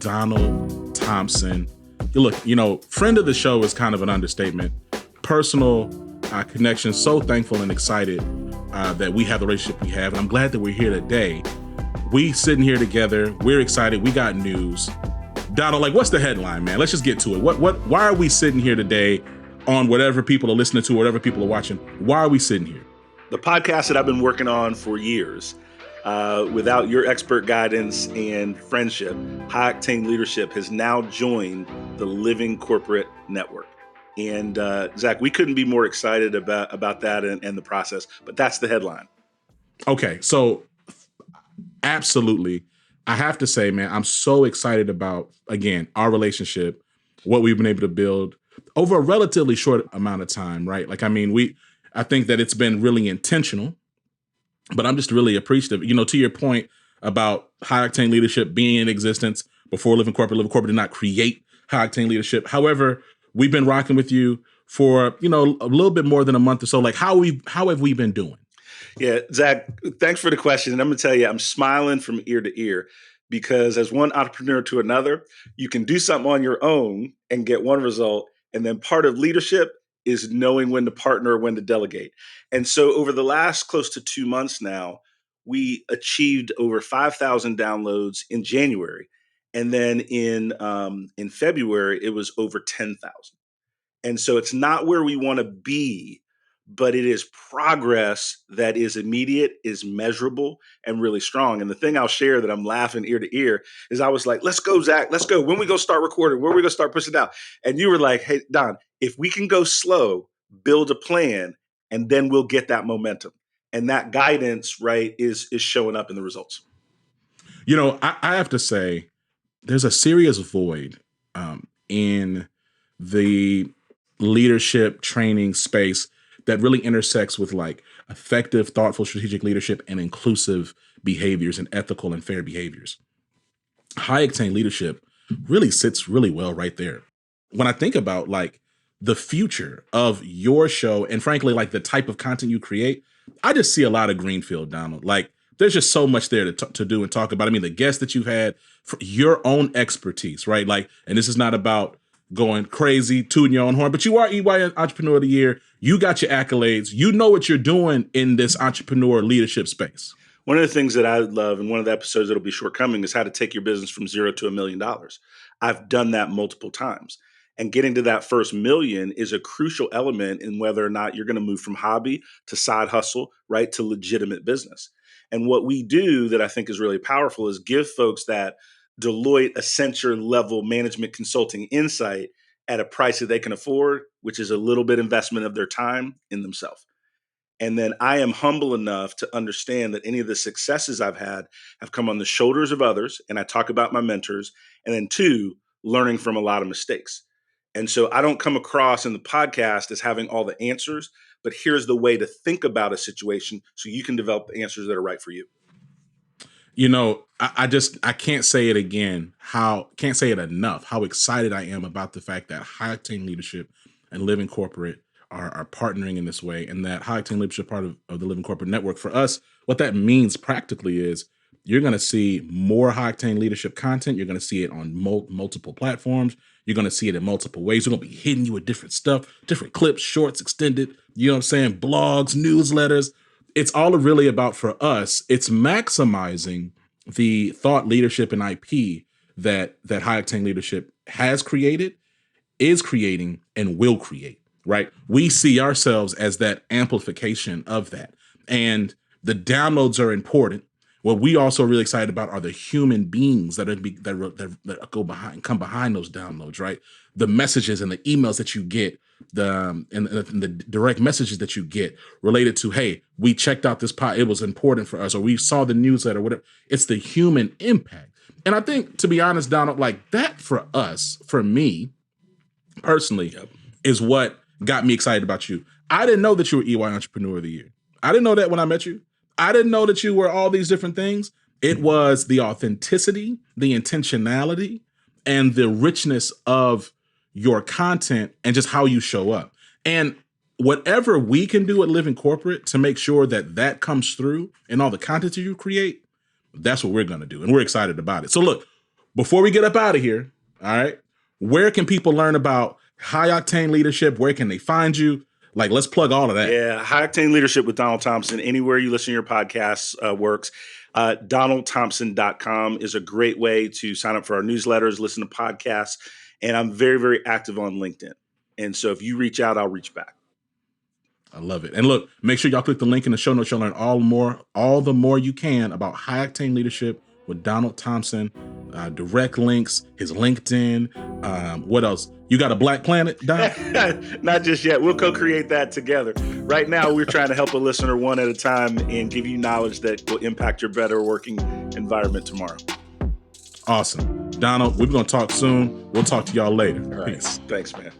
Donald Thompson. Look, friend of the show is kind of an understatement. Personal connection. So thankful and excited that we have the relationship we have. And I'm glad that we're here today. We sitting here together. We're excited. We got news. Donald, what's the headline, man? Let's just get to it. Why are we sitting here today on whatever people are listening to, whatever people are watching? Why are we sitting here? The podcast that I've been working on for years, without your expert guidance and friendship, High Octane Leadership has now joined the Living Corporate Network. And Zach, we couldn't be more excited about that and the process, but that's the headline. Okay, so absolutely. I have to say, man, I'm so excited about, again, our relationship, what we've been able to build over a relatively short amount of time, right? I think that it's been really intentional, but I'm just really appreciative. To your point about High Octane Leadership being in existence before Living Corporate did not create High Octane Leadership. However, we've been rocking with you for, a little bit more than a month or so. How have we been doing? Yeah, Zach, thanks for the question. And I'm going to tell you, I'm smiling from ear to ear because as one entrepreneur to another, you can do something on your own and get one result. And then part of leadership is knowing when to partner or when to delegate. And so over the last close to 2 months now, we achieved over 5,000 downloads in January. And then in February, it was over 10,000. And so it's not where we want to be, but it is progress that is immediate, is measurable, and really strong. And the thing I'll share that I'm laughing ear to ear is I was like, let's go, Zach, let's go. When we go start recording, where are we going to start pushing out? And you were like, hey, Don, if we can go slow, build a plan, and then we'll get that momentum. And that guidance, right, is showing up in the results. I have to say, there's a serious void in the leadership training space that really intersects with effective, thoughtful, strategic leadership and inclusive behaviors and ethical and fair behaviors. High Octane Leadership really sits really well right there. When I think about the future of your show and frankly, the type of content you create, I just see a lot of greenfield, Donald. There's just so much there to do and talk about. The guests that you've had, for your own expertise, right? And this is not about going crazy, tooting your own horn, but you are EY Entrepreneur of the Year. You got your accolades. You know what you're doing in this entrepreneur leadership space. One of the things that I love, and one of the episodes that'll be shortcoming, is how to take your business from zero to $1 million. I've done that multiple times. And getting to that first million is a crucial element in whether or not you're going to move from hobby to side hustle, right, to legitimate business. And what we do that I think is really powerful is give folks that Deloitte Accenture level management consulting insight at a price that they can afford, which is a little bit investment of their time in themselves. And then I am humble enough to understand that any of the successes I've had have come on the shoulders of others. And I talk about my mentors. And then 2, learning from a lot of mistakes. And so I don't come across in the podcast as having all the answers, but here's the way to think about a situation so you can develop the answers that are right for you. I can't say it again. Can't say it enough. How excited I am about the fact that High Octane Leadership and Living Corporate are partnering in this way, and that High Octane Leadership part of the Living Corporate Network. For us, what that means practically is you're going to see more High Octane Leadership content. You're going to see it on multiple platforms. You're going to see it in multiple ways. We're going to be hitting you with different stuff, different clips, shorts, extended, blogs, newsletters. It's all really about, for us, it's maximizing the thought, leadership, and IP that High Octane Leadership has created, is creating, and will create, right? We see ourselves as that amplification of that. And the downloads are important. What we also are really excited about are the human beings that come behind those downloads, right? The messages and the emails that you get, and the direct messages that you get related to, hey, we checked out this pod, it was important for us, or we saw the newsletter, whatever. It's the human impact. And I think, to be honest, Donald, that for us, for me personally, is what got me excited about you. I didn't know that you were EY Entrepreneur of the Year. I didn't know that when I met you. I didn't know that you were all these different things. It was the authenticity, the intentionality, and the richness of your content and just how you show up. And whatever we can do at Living Corporate to make sure that that comes through in all the content that you create, that's what we're going to do. And we're excited about it. So look, before we get up out of here, all right, where can people learn about High Octane Leadership? Where can they find you? Like, let's plug all of that. Yeah, High Octane Leadership with Donald Thompson. Anywhere you listen to your podcasts works. DonaldThompson.com is a great way to sign up for our newsletters, listen to podcasts, and I'm very, very active on LinkedIn. And so if you reach out, I'll reach back. I love it. And look, make sure y'all click the link in the show notes. You'll learn all the more you can about High Octane Leadership with Donald Thompson. Direct links, his LinkedIn. What else? You got a Black Planet, Don? Not just yet. We'll co-create that together. Right now, we're trying to help a listener one at a time and give you knowledge that will impact your better working environment tomorrow. Awesome. Donald, we're going to talk soon. We'll talk to y'all later. All right. Peace. Thanks, man.